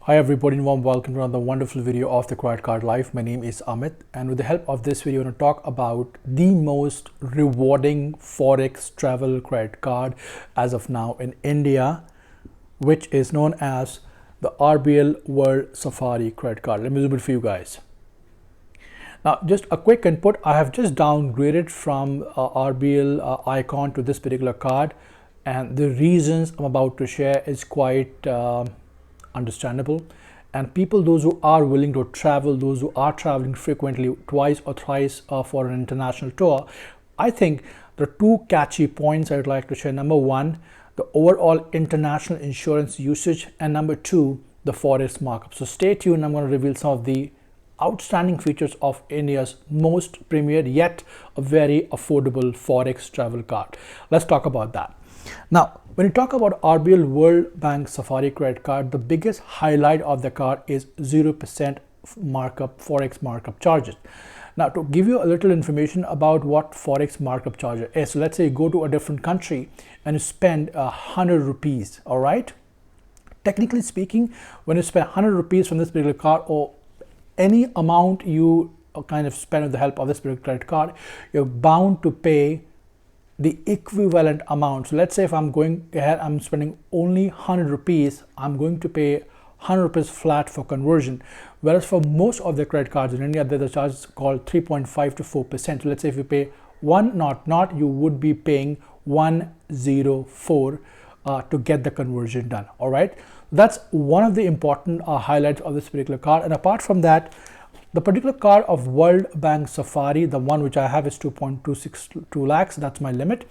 Hi everybody and warm welcome to another wonderful video of the Credit Card Life. My name is Amit, and with the help of this video, I'm going to talk about the most rewarding Forex travel credit card as of now in India, which is known as the RBL World Safari credit card. Let me zoom it for you guys. Now, just a quick input, I have just downgraded from RBL icon to this particular card, and the reasons I'm about to share is quite understandable. And people, those who are willing to travel, those who are traveling frequently, twice or thrice for an international tour, I think there are two catchy points I'd like to share. Number one, the overall international insurance usage, and number two, the Forex markup. So stay tuned. I'm going to reveal some of the outstanding features of India's most premier yet a very affordable Forex travel card. Let's talk about that. Now, when you talk about RBL World Bank Safari credit card, the biggest highlight of the card is 0% markup, Forex markup charges. Now, to give you a little information about what Forex markup charge is, so let's say you go to a different country and you spend 100 rupees, all right? Technically speaking, when you spend 100 rupees from this particular card, or any amount you kind of spend with the help of this particular credit card, you're bound to pay the equivalent amount. So let's say if I'm going ahead, I'm spending only 100 rupees, I'm going to pay 100 rupees flat for conversion. Whereas for most of the credit cards in India, there's a charge called 3.5 to 4%. So let's say if you pay 100, you would be paying 104 to get the conversion done. All right. That's one of the important highlights of this particular card. And apart from that, the particular card of World Bank Safari, the one which I have is 2.262 lakhs, that's my limit.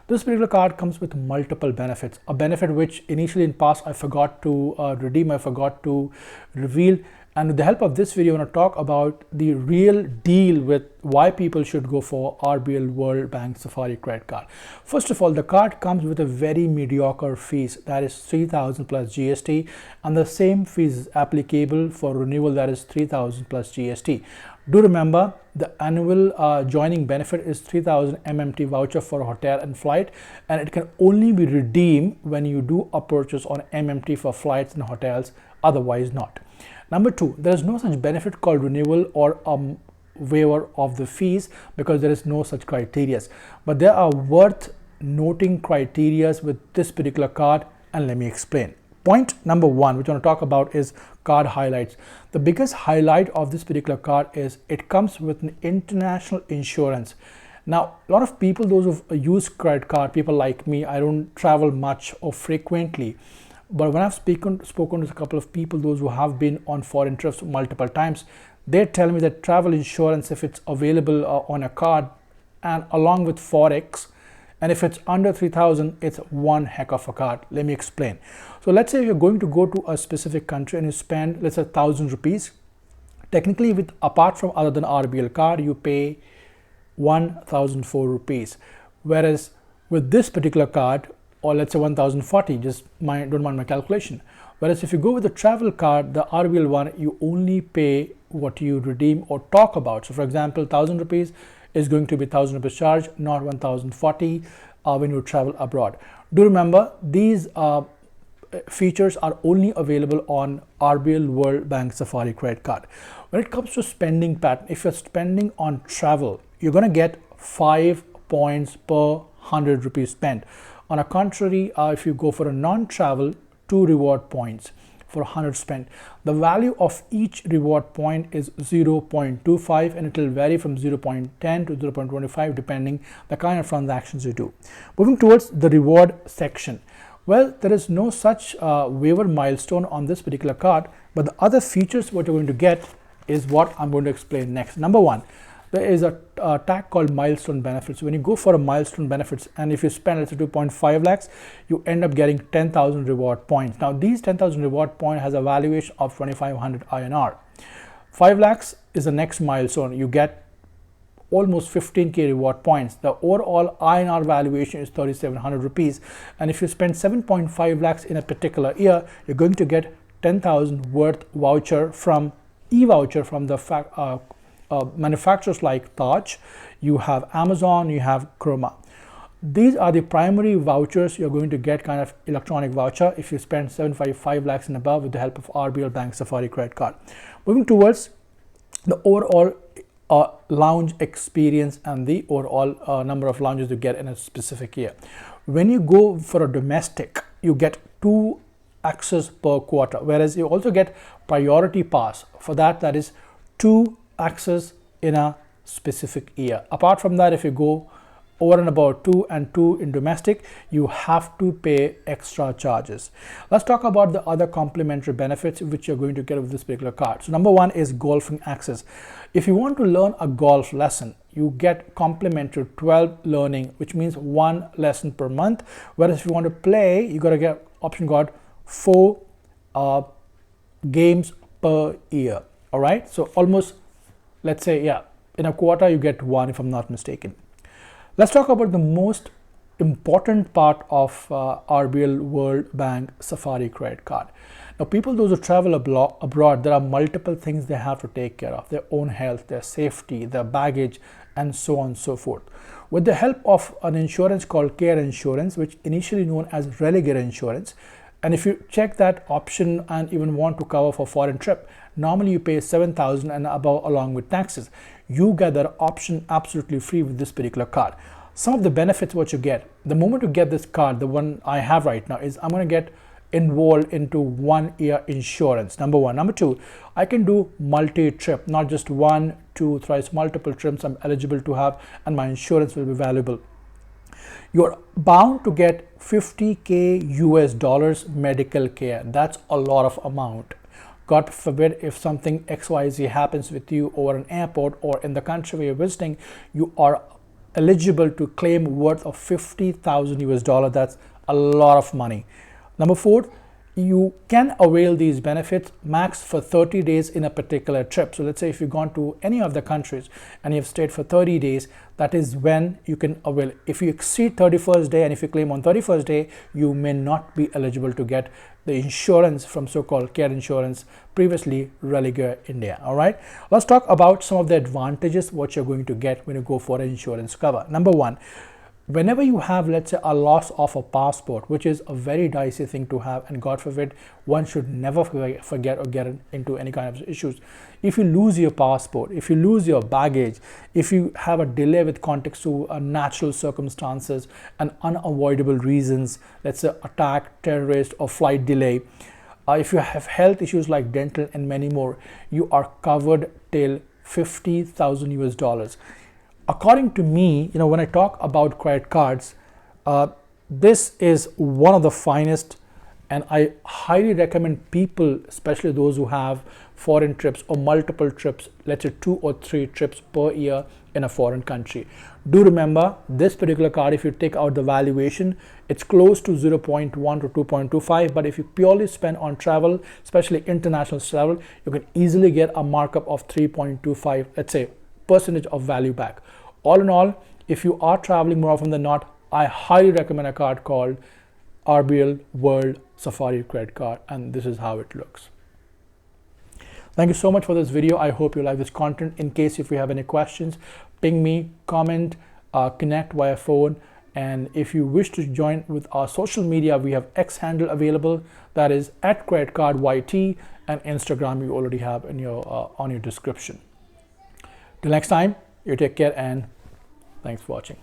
This particular card comes with multiple benefits. A benefit which initially in past I forgot to redeem, I forgot to reveal. And with the help of this video, I want to talk about the real deal with why people should go for RBL World Bank Safari credit card. First of all, the card comes with a very mediocre fees, that is 3,000 plus GST, and the same fees is applicable for renewal, that is 3,000 plus GST. Do remember, the annual joining benefit is 3,000 MMT voucher for a hotel and flight, and it can only be redeemed when you do a purchase on MMT for flights and hotels, otherwise not. Number two, there is no such benefit called renewal or waiver of the fees because there is no such criteria. But there are worth noting criteria with this particular card, and let me explain. Point number one, which I want to talk about, is card highlights. The biggest highlight of this particular card is it comes with an international insurance. Now, a lot of people, those who use credit card, people like me, I don't travel much or frequently. But when I've spoken to a couple of people, those who have been on foreign trips multiple times, they tell me that travel insurance, if it's available on a card and along with Forex, and if it's under 3,000, it's one heck of a card. Let me explain. So let's say you're going to go to a specific country and you spend, let's say 1,000 rupees. Technically, apart from other than RBL card, you pay 1,004 rupees. Whereas with this particular card, or let's say 1,040, just don't mind my calculation. Whereas if you go with the travel card, the RBL one, you only pay what you redeem or talk about. So for example, 1,000 rupees is going to be 1,000 rupees charge, not 1,040 when you travel abroad. Do remember, these features are only available on RBL World Bank Safari credit card. When it comes to spending pattern, if you're spending on travel, you're going to get 5 points per 100 rupees spent. On a contrary, if you go for a non-travel, 2 reward points for 100 spent. The value of each reward point is 0.25, and it will vary from 0.10 to 0.25 depending the kind of transactions you do. Moving towards the reward section. Well, there is no such waiver milestone on this particular card, but the other features what you're going to get is what I'm going to explain next. Number one, there is a tag called milestone benefits. When you go for a milestone benefits, and if you spend, let's say 2.5 lakhs, you end up getting 10,000 reward points. Now, these 10,000 reward point has a valuation of 2,500 INR. 5 lakhs is the next milestone. You get almost 15k reward points. The overall INR valuation is 3,700 rupees. And if you spend 7.5 lakhs in a particular year, you're going to get 10,000 worth voucher from e-voucher from the manufacturers like Taj, you have Amazon, you have Chroma. these are the primary vouchers you're going to get, kind of electronic voucher, if you spend 755 lakhs and above with the help of RBL Bank Safari credit card. Moving towards the overall lounge experience and the overall number of lounges you get in a specific year. When you go for a domestic, you get 2 access per quarter, whereas you also get priority pass. For that, that is 2 access in a specific year. Apart from that, if you go over and about 2 and 2 in domestic, you have to pay extra charges. Let's talk about the other complimentary benefits which you're going to get with this particular card. So number 1 is golfing access. If you want to learn a golf lesson, you get complimentary 12 learning, which means 1 lesson per month. Whereas if you want to play, you got to get option called 4 games per year. All right, so almost, let's say, yeah, in a quarter you get 1, if I'm not mistaken. Let's talk about the most important part of RBL World Bank Safari credit card. Now, those who travel abroad, there are multiple things they have to take care of: their own health, their safety, their baggage, and so on and so forth. With the help of an insurance called Care Insurance, which initially known as Religare Insurance, and if you check that option and even want to cover for foreign trip, normally you pay 7,000 and above along with taxes. You get that option absolutely free with this particular card. Some of the benefits what you get, the moment you get this card, the one I have right now, is I'm going to get involved into 1 year insurance, number 1. Number 2, I can do multi-trip, not just 1, 2, thrice, multiple trips I'm eligible to have, and my insurance will be valuable. You're bound to get $50K US medical care. That's a lot of amount. God forbid, if something XYZ happens with you over an airport or in the country where you're visiting, you are eligible to claim worth of $50,000 US. That's a lot of money. Number 4, you can avail these benefits max for 30 days in a particular trip. So let's say if you've gone to any of the countries and you've stayed for 30 days, that is when you can avail. If you exceed 31st day and if you claim on 31st day, you may not be eligible to get the insurance from so-called Care Insurance, previously Religare India. All right, let's talk about some of the advantages what you're going to get when you go for an insurance cover. Number 1, whenever you have, let's say, a loss of a passport, which is a very dicey thing to have, and God forbid, one should never forget or get into any kind of issues. If you lose your passport, if you lose your baggage, if you have a delay with context to natural circumstances and unavoidable reasons, let's say attack, terrorist, or flight delay, if you have health issues like dental and many more, you are covered till $50,000 US. According to me, when I talk about credit cards, this is one of the finest, and I highly recommend people, especially those who have foreign trips or multiple trips, let's say 2 or 3 trips per year in a foreign country. Do remember, this particular card, if you take out the valuation, it's close to 0.1 to 2.25, but if you purely spend on travel, especially international travel, you can easily get a markup of 3.25, let's say, percentage of value back. All in all, if you are traveling more often than not, I highly recommend a card called RBL World Safari credit card, and this is how it looks. Thank you so much for this video. I hope you like this content. In case if you have any questions, ping me, comment, connect via phone, and if you wish to join with our social media, we have X handle available, that is @creditcardyt, and Instagram you already have in your on your description. Till next time, you take care and thanks for watching.